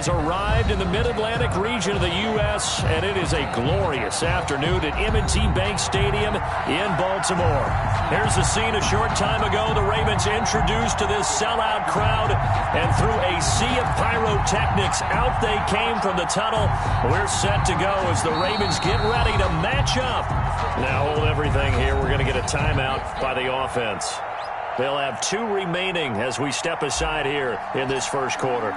has arrived in the Mid-Atlantic region of the U.S., and it is a glorious afternoon at M&T Bank Stadium in Baltimore. Here's the scene a short time ago. The Ravens introduced to this sellout crowd, and through a sea of pyrotechnics, out they came from the tunnel. We're set to go as the Ravens get ready to match up. Now hold everything here. We're going to get a timeout by the offense. They'll have 2 remaining as we step aside here in this first quarter.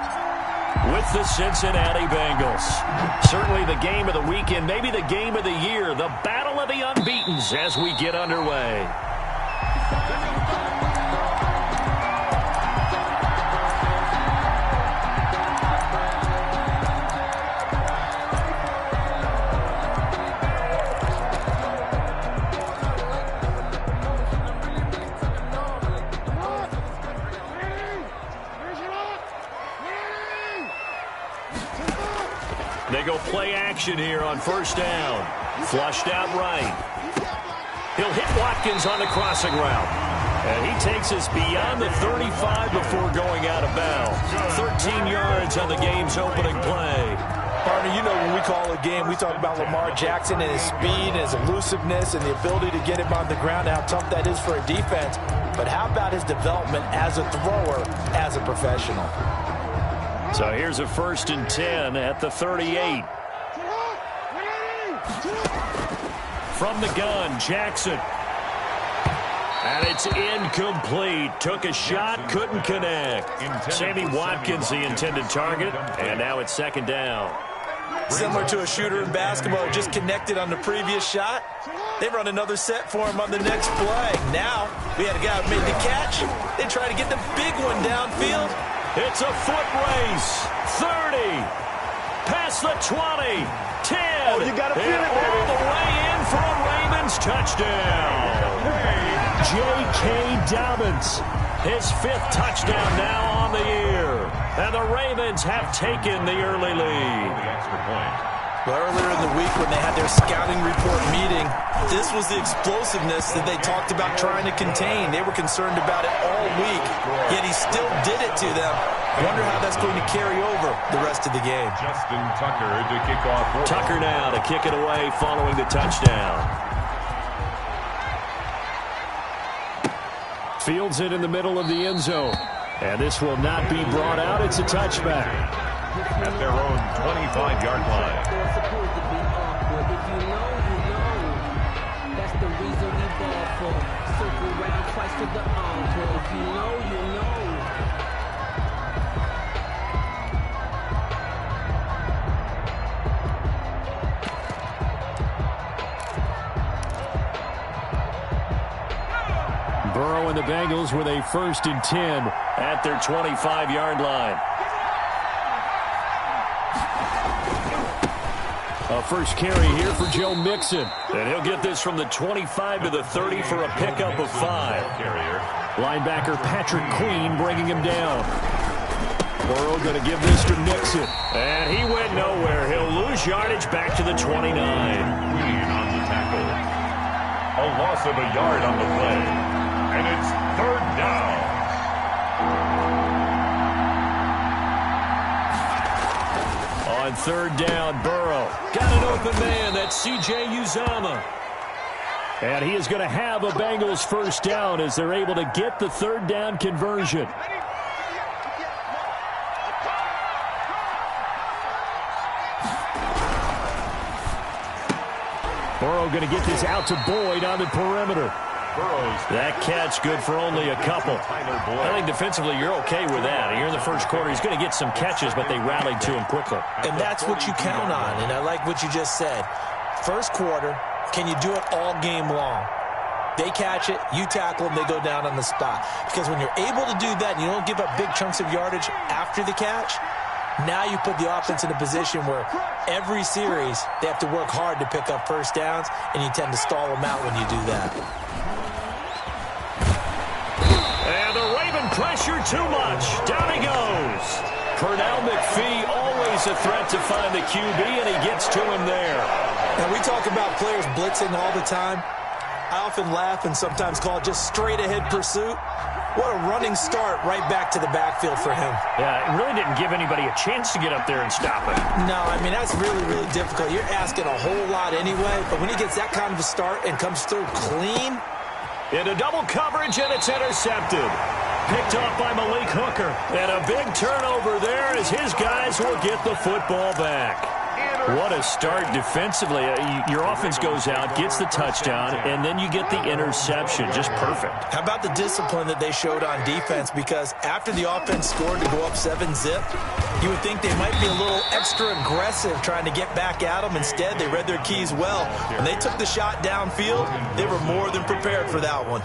With the Cincinnati Bengals. Certainly the game of the weekend, maybe the game of the year, the battle of the unbeatens as we get underway. They go play action here on first down. Flushed out right. He'll hit Watkins on the crossing route. And he takes us beyond the 35 before going out of bounds. 13 yards on the game's opening play. Partner, you know when we call a game, we talk about Lamar Jackson and his speed and his elusiveness and the ability to get him on the ground, how tough that is for a defense. But how about his development as a thrower, as a professional? So here's a 1st and 10 at the 38. From the gun, Jackson. And it's incomplete. Took a shot, couldn't connect. Sammy Watkins, the intended target, and now it's 2nd down. Similar to a shooter in basketball, just connected on the previous shot. They run another set for him on the next play. Now, we had a guy who made the catch. They try to get the big one downfield. It's a foot race. 30. Past the 20. 10. Oh, you got to feel it, baby. All the way in for a Ravens touchdown. J.K. Dobbins. His 5th touchdown now on the year. And the Ravens have taken the early lead. The extra point. Well, earlier in the week when they had their scouting report meeting, this was the explosiveness that they talked about trying to contain. They were concerned about it all week, yet he still did it to them. I wonder how that's going to carry over the rest of the game. Justin Tucker to kick off. Tucker now to kick it away following the touchdown. Fields it in the middle of the end zone. And this will not be brought out. It's a touchback. At their own 25-yard line. They're supposed to be awkward. If you know, you know. That's the reason we ball for. Circle round twice to the encore. If you know, you know. Burrow and the Bengals with a 1st and 10 at their 25-yard line. A first carry here for Joe Mixon. And he'll get this from the 25 to the 30 for a pickup of 5. Linebacker Patrick Queen bringing him down. Burrow going to give this to Mixon. And he went nowhere. He'll lose yardage back to the 29. Queen on the tackle. A loss of a yard on the play. And it's 3rd down. On 3rd down, Burrow. Got an open man. That's C.J. Uzomah. And he is going to have a Bengals 1st down as they're able to get the 3rd down conversion. Burrow going to get this out to Boyd on the perimeter. That catch good for only a couple. I think defensively you're okay with that. You're in the first quarter. He's going to get some catches, but they rallied to him quickly. And that's what you count on, and I like what you just said. First quarter, can you do it all game long? They catch it, you tackle them, they go down on the spot. Because when you're able to do that and you don't give up big chunks of yardage after the catch, now you put the offense in a position where every series they have to work hard to pick up 1st downs, and you tend to stall them out when you do that. And the Raven pressure too much. Down he goes. Pernell McPhee always a threat to find the QB, and he gets to him there. Now, we talk about players blitzing all the time. I often laugh and sometimes call it just straight-ahead pursuit. What a running start right back to the backfield for him. Yeah, it really didn't give anybody a chance to get up there and stop him. No, I mean, that's really, really difficult. You're asking a whole lot anyway, but when he gets that kind of a start and comes through clean. Into double coverage, and it's intercepted. Picked off by Malik Hooker. And a big turnover there as his guys will get the football back. What a start defensively. Your offense goes out, gets the touchdown, and then you get the interception. Just perfect. How about the discipline that they showed on defense? Because after the offense scored to go up 7-zip, you would think they might be a little extra aggressive trying to get back at them. Instead, they read their keys well. When they took the shot downfield, they were more than prepared for that one.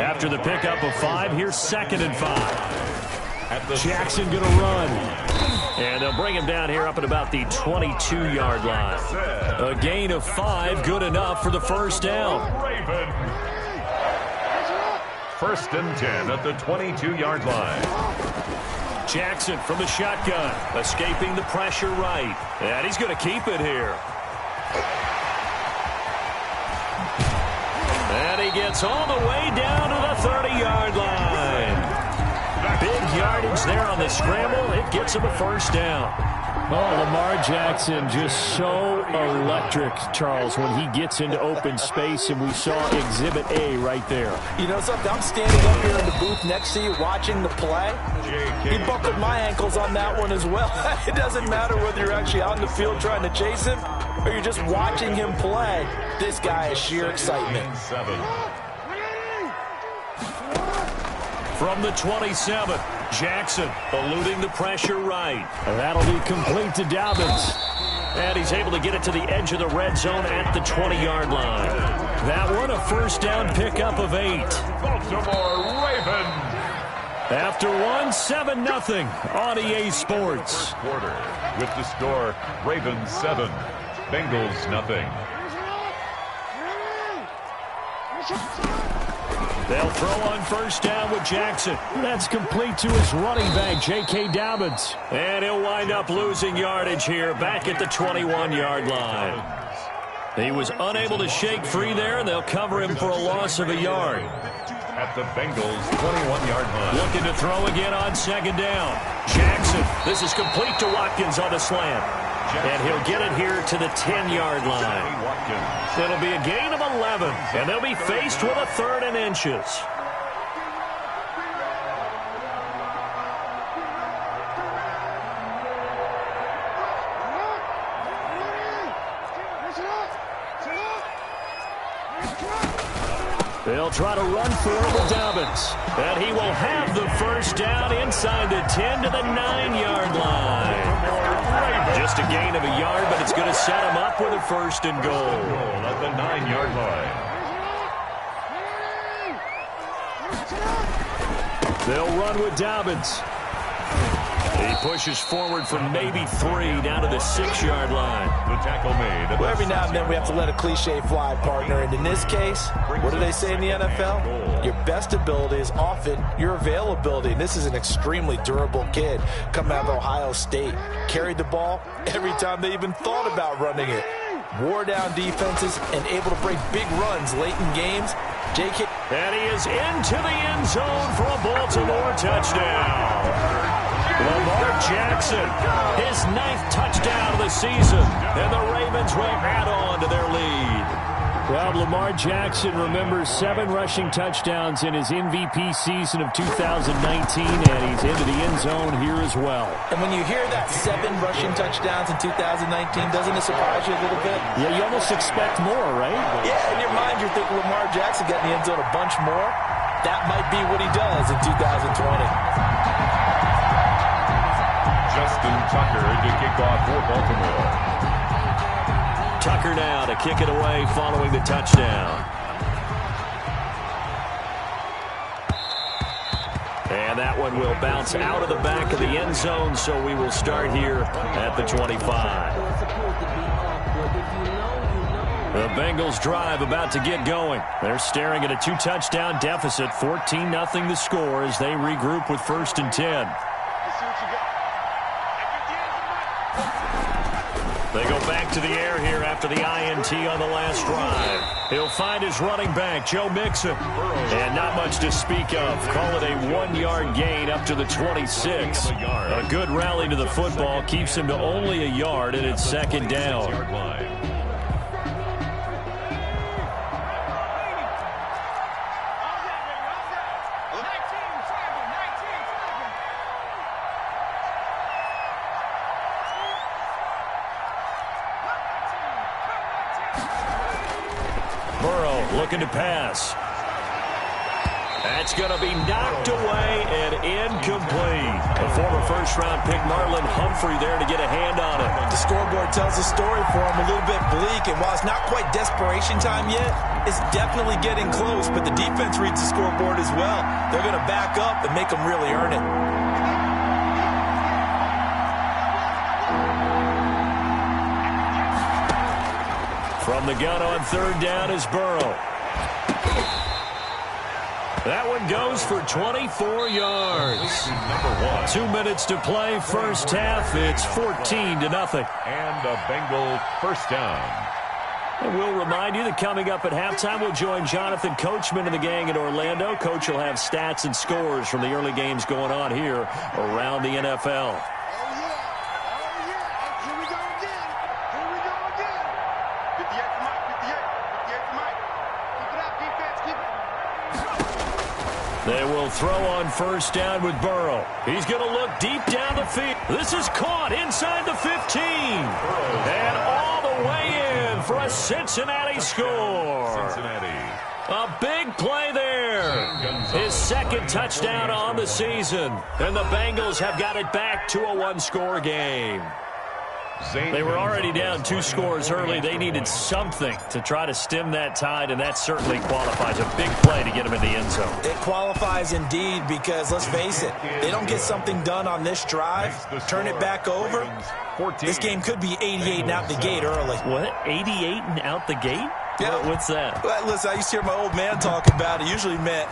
After the pickup of 5, here's 2nd and 5. Jackson going to run. And they'll bring him down here up at about the 22-yard line. A gain of 5, good enough for the first down. First and 10 at the 22-yard line. Jackson from the shotgun, escaping the pressure right. And he's going to keep it here. And he gets all the way down to the 30-yard line. Big yardage there on the scramble. It gets him a first down. Oh, Lamar Jackson just so electric, Charles, when he gets into open space, and we saw Exhibit A right there. You know something? I'm standing up here in the booth next to you watching the play. He buckled my ankles on that one as well. It doesn't matter whether you're actually out in the field trying to chase him or you're just watching him play. This guy is sheer excitement. From the 27, Jackson eluding the pressure right. And that'll be complete to Dobbins. And he's able to get it to the edge of the red zone at the 20-yard line. That one, a first down pickup of 8. Baltimore Ravens. After 7-0 on EA Sports. Quarter with the score, Ravens 7, Bengals nothing. They'll throw on first down with Jackson. That's complete to his running back, J.K. Dobbins. And he'll wind up losing yardage here back at the 21-yard line. He was unable to shake free there, and they'll cover him for a loss of a yard. At the Bengals' 21-yard line. Looking to throw again on second down. Jackson, this is complete to Watkins on the slant. And he'll get it here to the 10-yard line. It'll be a gain of 11, and they'll be faced with a 3rd and inches. They'll try to run for it with Dobbins. And he will have the first down inside the 10 to the 9-yard line. Just a gain of a yard, but it's going to set him up with a 1st and goal. At the 9-yard line. They'll run with Dobbins. He pushes forward for maybe 3 down to the 6-yard line. The tackle made. Well, every now and then we have to let a cliche fly, partner. And in this case, what do they say in the NFL? Your best ability is often your availability. And this is an extremely durable kid coming out of Ohio State. Carried the ball every time they even thought about running it. Wore down defenses and able to break big runs late in games. J.K. And he is into the end zone for a Baltimore touchdown. Lamar Jackson, his 9th touchdown of the season, and the Ravens will add on to their lead. Well, Lamar Jackson remembers 7 rushing touchdowns in his MVP season of 2019, and he's into the end zone here as well. And when you hear that 7 rushing touchdowns in 2019, doesn't it surprise you a little bit? Yeah, you almost expect more, right? Yeah, in your mind you're thinking Lamar Jackson got in the end zone a bunch more. That might be what he does in 2020. Justin Tucker to kick off for Baltimore. Tucker now to kick it away following the touchdown. And that one will bounce out of the back of the end zone, so we will start here at the 25. The Bengals drive about to get going. They're staring at a 2-touchdown deficit, 14-0 the score as they regroup with 1st and 10. They go back to the air here after the INT on the last drive. He'll find his running back, Joe Mixon. And not much to speak of. Call it a 1-yard gain up to the 26. A good rally to the football keeps him to only a yard, and it's second down. Looking to pass. That's going to be knocked away and incomplete. A former first-round pick, Marlon Humphrey, there to get a hand on it. The scoreboard tells a story for him, a little bit bleak, and while it's not quite desperation time yet, it's definitely getting close, but the defense reads the scoreboard as well. They're going to back up and make them really earn it. From the gun on third down is Burrow. That one goes for 24 yards. 2 minutes to play, first half. It's 14-0. And a Bengal first down. And we'll remind you that coming up at halftime, we'll join Jonathan Coachman and the gang in Orlando. Coach will have stats and scores from the early games going on here around the NFL. They will throw on first down with Burrow. He's going to look deep down the field. This is caught inside the 15. And all the way in for a Cincinnati score. A big play there. His second touchdown on the season. And the Bengals have got it back to a one-score game. They were already down 2 scores early. They needed something to try to stem that tide, and that certainly qualifies. A big play to get them in the end zone. It qualifies indeed because, let's face it, they don't get something done on this drive, turn it back over, this game could be 88 and out the gate early. What? 88 and out the gate? Yeah. What's that? Well, listen, I used to hear my old man talk about it. Usually meant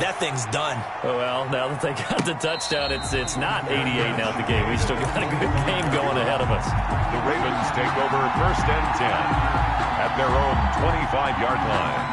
that thing's done. Oh, well, now that they got the touchdown, it's not 88 and out the gate. We still got a good game going ahead of us. The Ravens take over first and 10 at their own 25-yard line.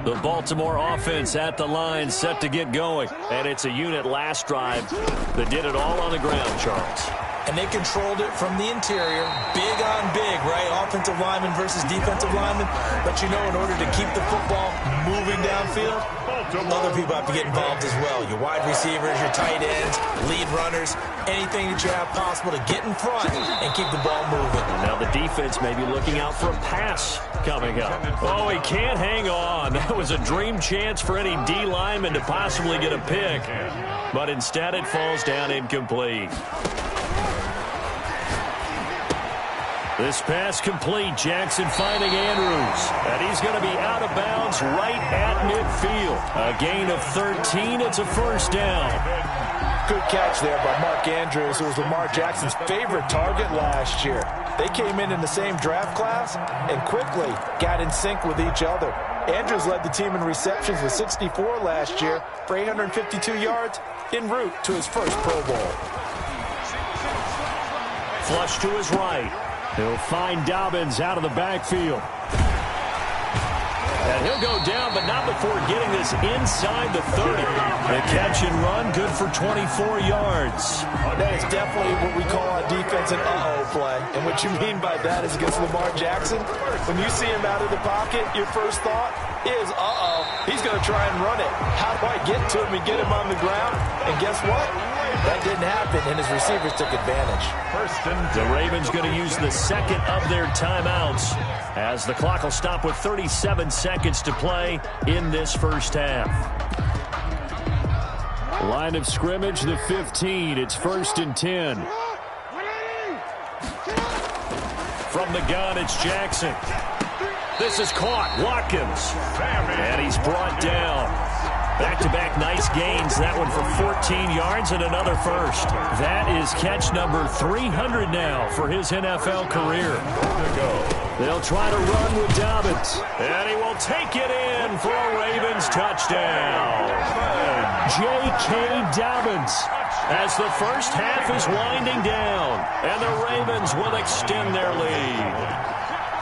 The Baltimore offense at the line, set to get going. And it's a unit last drive that did it all on the ground, Charles. And they controlled it from the interior, big on big, right? Offensive lineman versus defensive lineman. But, you know, in order to keep the football moving downfield, other people have to get involved as well. Your wide receivers, your tight ends, lead runners, anything that you have possible to get in front and keep the ball moving. Now the defense may be looking out for a pass coming up. Oh, he can't hang on. That was a dream chance for any D lineman to possibly get a pick. But instead it falls down incomplete. This pass complete. Jackson finding Andrews. And he's going to be out of bounds right at midfield. A gain of 13. It's a first down. Good catch there by Mark Andrews, who was Lamar Jackson's favorite target last year. They came in the same draft class and quickly got in sync with each other. Andrews led the team in receptions with 64 last year for 852 yards en route to his first Pro Bowl. Flush to his right. He'll find Dobbins out of the backfield. And he'll go down, but not before getting this inside the 30. The catch and run, good for 24 yards. That is definitely what we call on defense an uh-oh play. And what you mean by that is against Lamar Jackson, when you see him out of the pocket, your first thought is, uh-oh, he's going to try and run it. How do I get to him and get him on the ground? And guess what? That didn't happen, and his receivers took advantage. The Ravens going to use the second of their timeouts as the clock will stop with 37 seconds to play in this first half. Line of scrimmage, the 15. It's first and 10. From the gun, it's Jackson. This is caught. Watkins. And he's brought down. Back-to-back nice gains. That one for 14 yards and another first. That is catch number 300 now for his NFL career. They'll try to run with Dobbins. And he will take it in for a Ravens touchdown. J.K. Dobbins, as the first half is winding down, and the Ravens will extend their lead.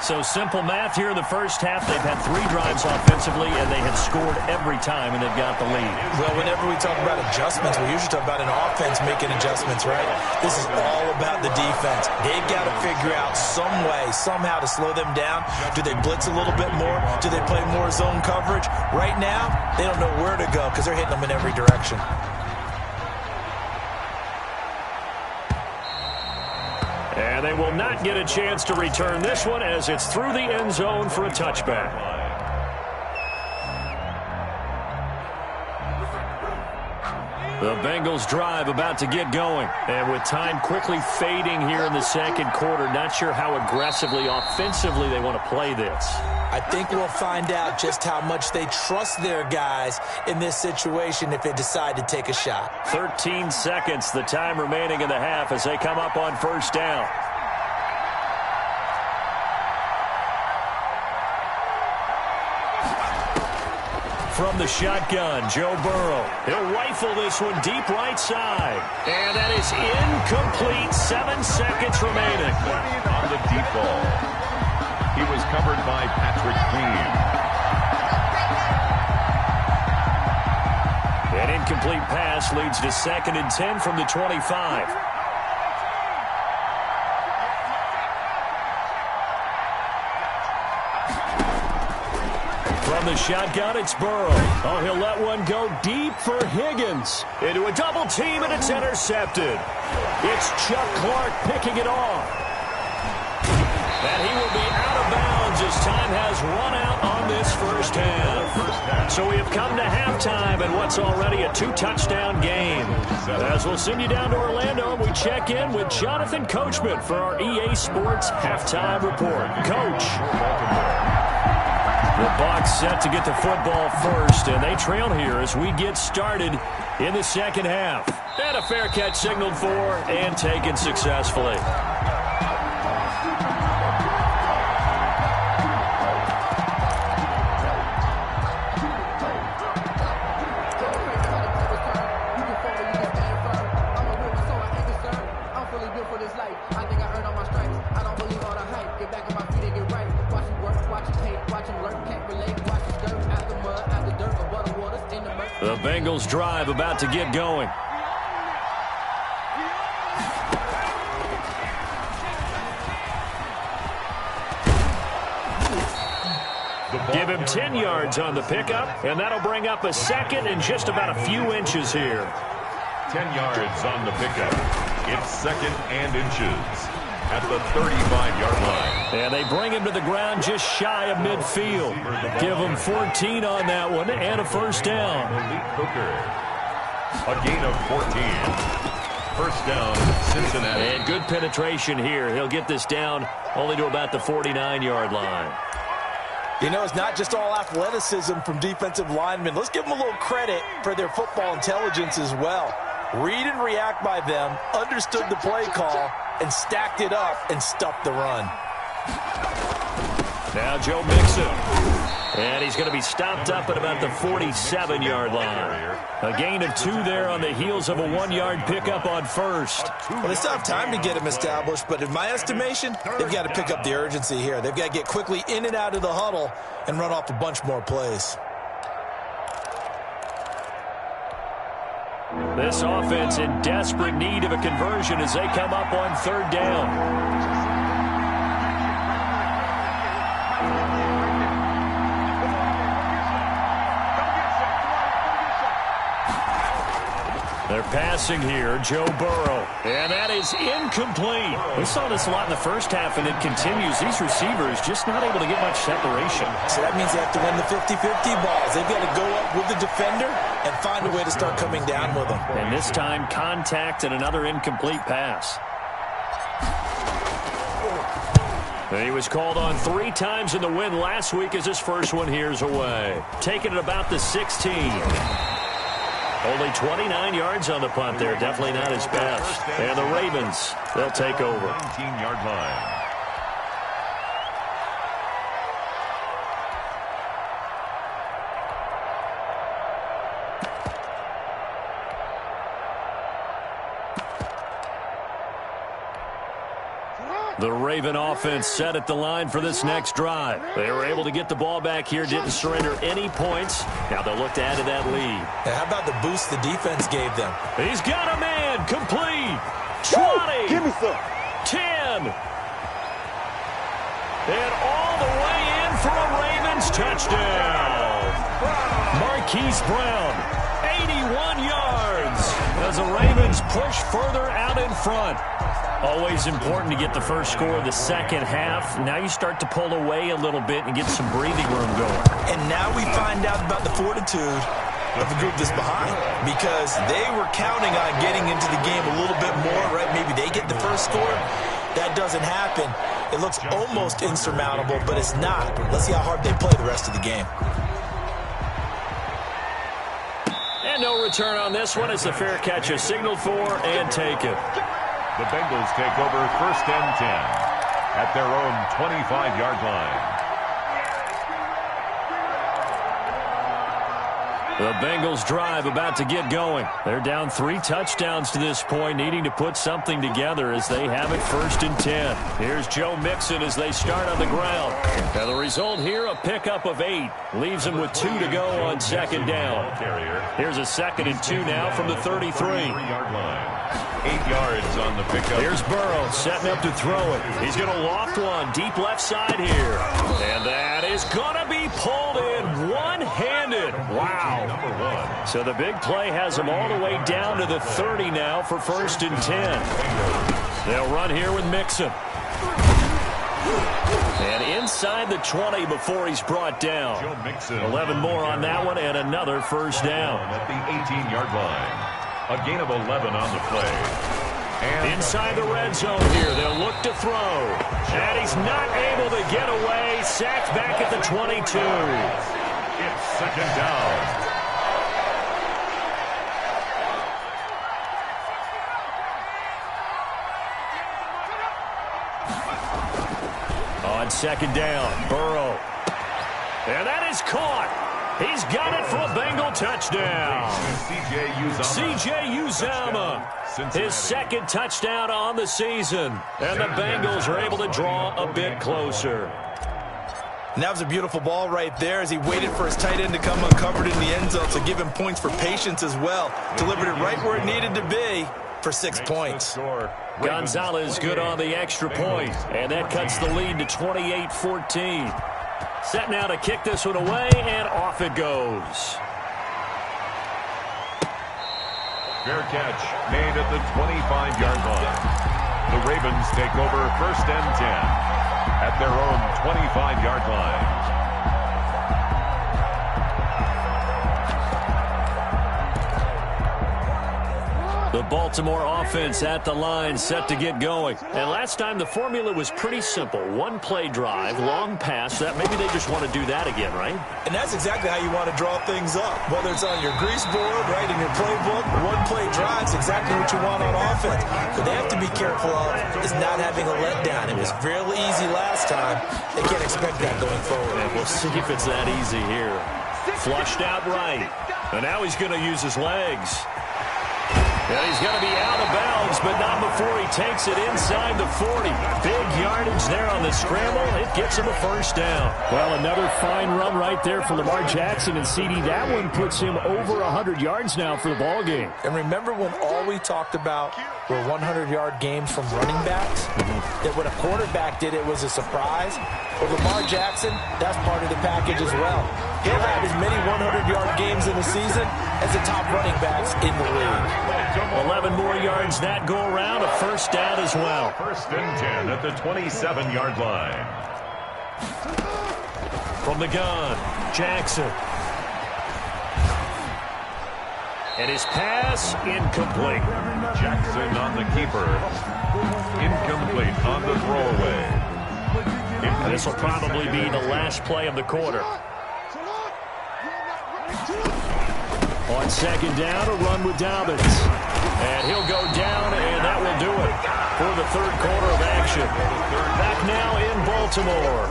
So simple math here in the first half. They've had 3 drives offensively, and they had scored every time, and they've got the lead. Well, whenever we talk about adjustments, we usually talk about an offense making adjustments, right? This is all about the defense. They've got to figure out some way, somehow to slow them down. Do they blitz a little bit more? Do they play more zone coverage? Right now, they don't know where to go because they're hitting them in every direction. And they will not get a chance to return this one as it's through the end zone for a touchback. The Bengals drive about to get going. And with time quickly fading here in the second quarter, not sure how aggressively, offensively they want to play this. I think we'll find out just how much they trust their guys in this situation if they decide to take a shot. 13 seconds, the time remaining in the half as they come up on first down. From the shotgun, Joe Burrow. He'll rifle this one deep right side. And that is incomplete. 7 seconds remaining. On the deep ball. He was covered by Patrick Queen. An incomplete pass leads to 2nd and 10 from the 25. From the shotgun, it's Burrow. Oh, he'll let one go deep for Higgins. Into a double team, and it's intercepted. It's Chuck Clark picking it off. And he will be out of bounds as time has run out on this first half. So we have come to halftime in what's already a 2-touchdown game. As we'll send you down to Orlando, we check in with Jonathan Coachman for our EA Sports Halftime Report. Coach. The Bucs set to get the football first, and they trail here as we get started in the second half. And a fair catch signaled for and taken successfully. The Bengals drive about to get going. Give him 10 yards on the pickup, and that'll bring up a 2nd and just about a few inches here. 10 yards on the pickup. It's 2nd and inches at the 35-yard line. And they bring him to the ground just shy of midfield. Give him 14 on that one and a first down. A gain of 14. First down, Cincinnati. And good penetration here. He'll get this down only to about the 49-yard line. You know, it's not just all athleticism from defensive linemen. Let's give them a little credit for their football intelligence as well. Read and react by them, understood the play call, and stacked it up and stuffed the run. Now Joe Mixon. And he's going to be stopped up at about the 47-yard line. A gain of 2 there on the heels of a 1-yard pickup on first. Well, they still have time to get him established, but in my estimation, they've got to pick up the urgency here. They've got to get quickly in and out of the huddle and run off a bunch more plays. This offense in desperate need of a conversion as they come up on 3rd down. They're passing here, Joe Burrow. And that is incomplete. We saw this a lot in the first half, and it continues. These receivers just not able to get much separation. So that means they have to win the 50-50 balls. They've got to go up with the defender and find a way to start coming down with them. And this time, contact and another incomplete pass. He was called on 3 times in the win last week as his first one here's away. Taking it about the 16. Only 29 yards on the punt there. Definitely not his best. And the Ravens, they'll take over. 19-yard line. The Raven offense set at the line for this next drive. They were able to get the ball back here, didn't surrender any points. Now they'll look to add to that lead. How about the boost the defense gave them? He's got a man, complete. 20. Give me some. 10. And all the way in for a Ravens touchdown. Marquise Brown, 81 yards as the Ravens push further out in front. Always important to get the first score of the second half. Now you start to pull away a little bit and get some breathing room going. And now we find out about the fortitude of the group that's behind, because they were counting on getting into the game a little bit more, right? Maybe they get the first score. That doesn't happen. It looks almost insurmountable, but it's not. Let's see how hard they play the rest of the game. And no return on this one as the fair catch is signaled for and taken. The Bengals take over 1st and 10 at their own 25-yard line. The Bengals drive about to get going. They're down 3 touchdowns to this point, needing to put something together as they have it 1st and 10. Here's Joe Mixon as they start on the ground. Now the result here, a pickup of 8. Leaves them with 2 to go on 2nd down. Here's a 2nd and 2 now from the 33-yard line. 8 yards on the pickup. Here's Burrow setting up to throw it. He's going to loft one deep left side here. And that is going to be pulled in one-handed. Wow. So the big play has him all the way down to the 30 now for 1st and 10. They'll run here with Mixon. And inside the 20 before he's brought down. 11 more on that one and another 1st down. At the 18-yard line. A gain of 11 on the play. And inside the red zone here, they'll look to throw. And he's not able to get away. Sacked back at the 22. It's 2nd down. On 2nd down, Burrow. And that is caught. He's got it for a Bengal touchdown. C.J. Uzomah, his 2nd touchdown on the season. And the Bengals are able to draw a bit closer. And that was a beautiful ball right there as he waited for his tight end to come uncovered in the end zone to give him points for patience as well. Delivered it right where it needed to be for 6 points. Gonzalez good on the extra point, and that cuts the lead to 28-14. Set now to kick this one away, and off it goes. Fair catch made at the 25-yard line. The Ravens take over 1st and 10 at their own 25-yard line. The Baltimore offense at the line set to get going. And last time the formula was pretty simple. 1-play drive, long pass. That maybe they just want to do that again, right? And that's exactly how you want to draw things up. Whether it's on your grease board, right, in your playbook, 1-play drive is exactly what you want on offense. But they have to be careful of is not having a letdown. It was fairly easy last time. They can't expect that going forward. And we'll see if it's that easy here. Flushed out right. And now he's going to use his legs. And he's going to be out of bounds, but not before he takes it inside the 40. Big yardage there on the scramble. It gets him a 1st down. Well, another fine run right there for Lamar Jackson and CD. That one puts him over 100 yards now for the ball game. And remember when all we talked about were 100-yard games from running backs? That when a quarterback did it was a surprise. But Lamar Jackson, that's part of the package as well. He'll have as many 100-yard games in the season as the top running backs in the league. 11 more yards that go around, a 1st down as well. 1st and 10 at the 27-yard line. From the gun, Jackson. And his pass incomplete. Jackson on the keeper. Incomplete on the throwaway. And this will probably be the last play of the quarter. On second down, a run with Dobbins. And he'll go down, and that will do it for the third quarter of action. Back now in Baltimore.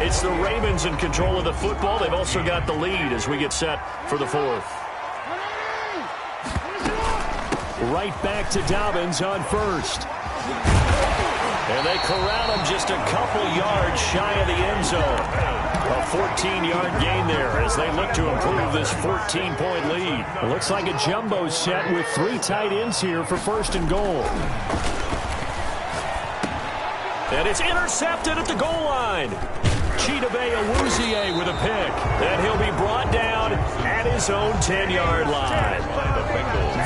It's the Ravens in control of the football. They've also got the lead as we get set for the fourth. Right back to Dobbins on first. And they corral him just a couple yards shy of the end zone. A 14-yard gain there as they look to improve this 14-point lead. It looks like a jumbo set with 3 tight ends here for first and goal. And it's intercepted at the goal line. Chidobe Awuzie with a pick. And he'll be brought down at his own 10-yard line.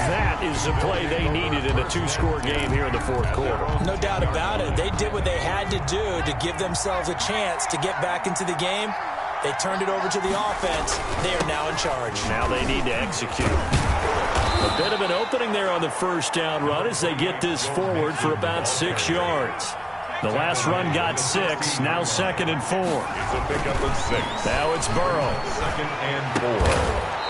That is the play they needed in a 2-score game here in the fourth quarter. No doubt about it. They did what they had to do to give themselves a chance to get back into the game. They turned it over to the offense. They are now in charge. Now they need to execute. A bit of an opening there on the first down run as they get this forward for about 6 yards. The last run got 6, now 2nd and 4. It's a pickup of 6. Now it's Burrow. 2nd and 4.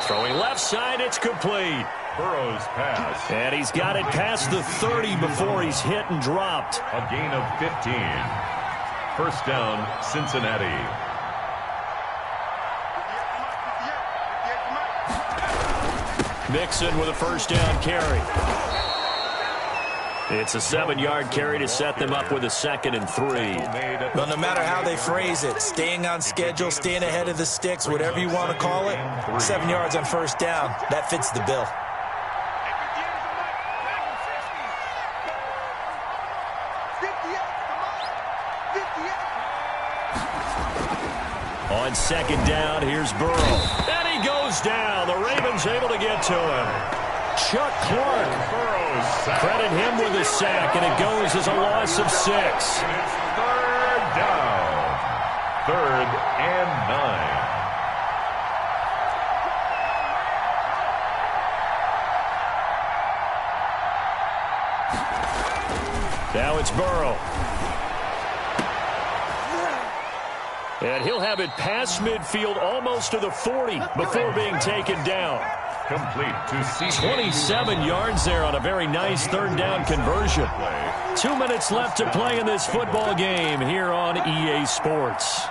Throwing left side, it's complete. Burrow's pass. And he's got it past the 30 before he's hit and dropped. A gain of 15. First down, Cincinnati. Mixon with a first down carry. It's a 7-yard carry to set them up with a 2nd and 3. Well, no matter how they phrase it, staying on schedule, staying ahead of the sticks, whatever you want to call it, 7 yards on first down, that fits the bill. On second down, here's Burrow. And he goes down. The Ravens able to get to him. Chuck Clark. Credit him with a sack, and it goes as a loss of 6. It's 3rd down. 3rd and 9. Now it's Burrow. And he'll have it past midfield almost to the 40 before being taken down. Complete to C. 27 yards there on a very nice 3rd down conversion. 2 minutes left to play in this football game here on EA Sports.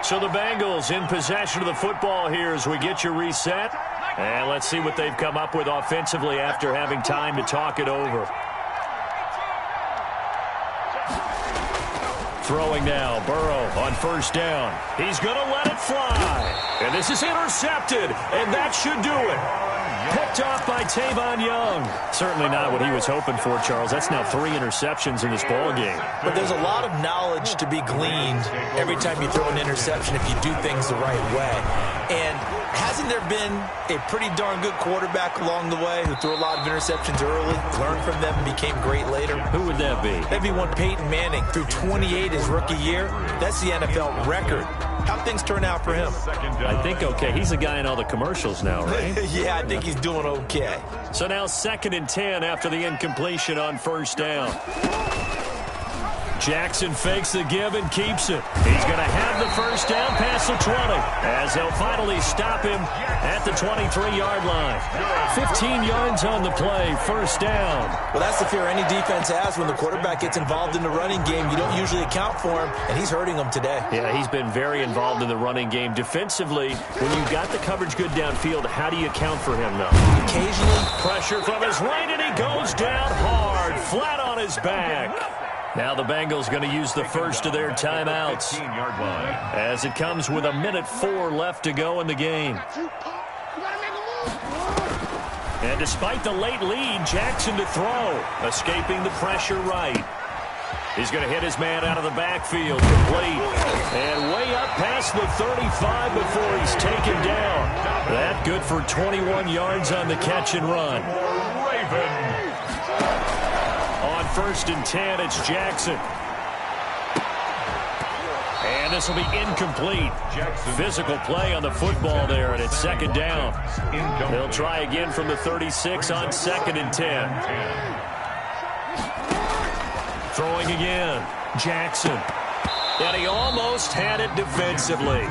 So the Bengals in possession of the football here as we get you reset. And let's see what they've come up with offensively after having time to talk it over. Throwing now, Burrow on first down. He's going to let it fly. And this is intercepted, and that should do it. Picked off by Tavon Young. Certainly not what he was hoping for, Charles. That's now 3 interceptions in this ball game. But there's a lot of knowledge to be gleaned every time you throw an interception if you do things the right way. And hasn't there been a pretty darn good quarterback along the way who threw a lot of interceptions early, learned from them, and became great later? Who would that be? That'd be one Peyton Manning. Threw 28 his rookie year. That's the NFL record. How'd things turn out for him? I think okay. He's a guy in all the commercials now, right? Yeah, I think he's doing okay. So now 2nd and 10 after the incompletion on first down. Jackson fakes the give and keeps it. He's going to have the first down past the 20 as they'll finally stop him at the 23-yard line. 15 yards on the play, first down. Well, that's the fear any defense has when the quarterback gets involved in the running game. You don't usually account for him, and he's hurting them today. Yeah, he's been very involved in the running game. Defensively, when you've got the coverage good downfield, how do you account for him, though? Occasionally. Pressure from his right, and he goes down hard, flat on his back. Now the Bengals going to use the first of their timeouts as it comes with 1:04 left to go in the game. And despite the late lead, Jackson to throw, escaping the pressure right. He's going to hit his man out of the backfield, complete. And way up past the 35 before he's taken down. That good for 21 yards on the catch and run. On 1st and 10, it's Jackson. And this will be incomplete. Physical play on the football there, and it's 2nd down. They'll try again from the 36 on 2nd and 10. Throwing again. Jackson. And he almost had it defensively.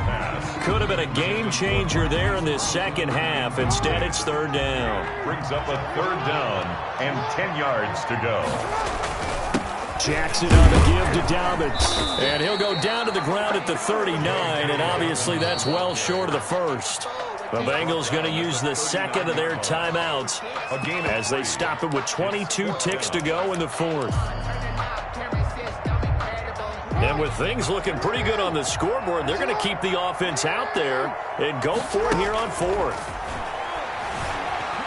Could have been a game changer there in this second half. Instead, it's third down. Brings up a third down and 10 yards to go. Jackson on the give to Dobbins. And he'll go down to the ground at the 39, and obviously that's well short of the first. The Bengals going to use the second of their timeouts as they stop it with 22 ticks to go in the fourth. And with things looking pretty good on the scoreboard, they're going to keep the offense out there and go for it here on fourth.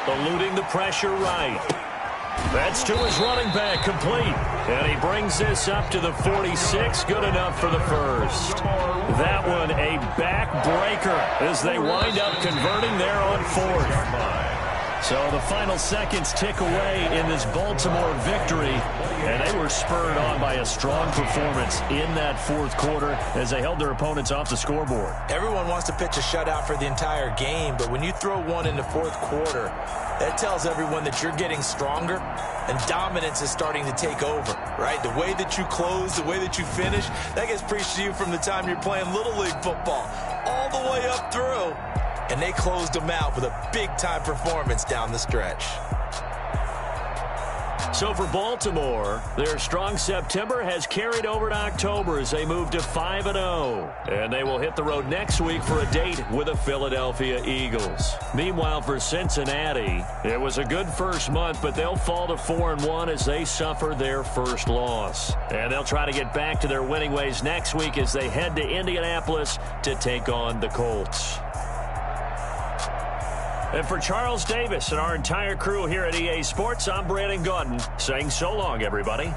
Eluding the pressure right. That's to his running back, complete. And he brings this up to the 46, good enough for the first. That one a backbreaker as they wind up converting there on fourth. So the final seconds tick away in this Baltimore victory, and they were spurred on by a strong performance in that fourth quarter as they held their opponents off the scoreboard. Everyone wants to pitch a shutout for the entire game, but when you throw one in the fourth quarter, that tells everyone that you're getting stronger and dominance is starting to take over, right? The way that you close, the way that you finish, that gets preached to you from the time you're playing Little League football all the way up through. And they closed them out with a big-time performance down the stretch. So for Baltimore, their strong September has carried over to October as they move to 5-0. And they will hit the road next week for a date with the Philadelphia Eagles. Meanwhile, for Cincinnati, it was a good first month, but they'll fall to 4-1 as they suffer their first loss. And they'll try to get back to their winning ways next week as they head to Indianapolis to take on the Colts. And for Charles Davis and our entire crew here at EA Sports, I'm Brandon Gaudin saying so long, everybody.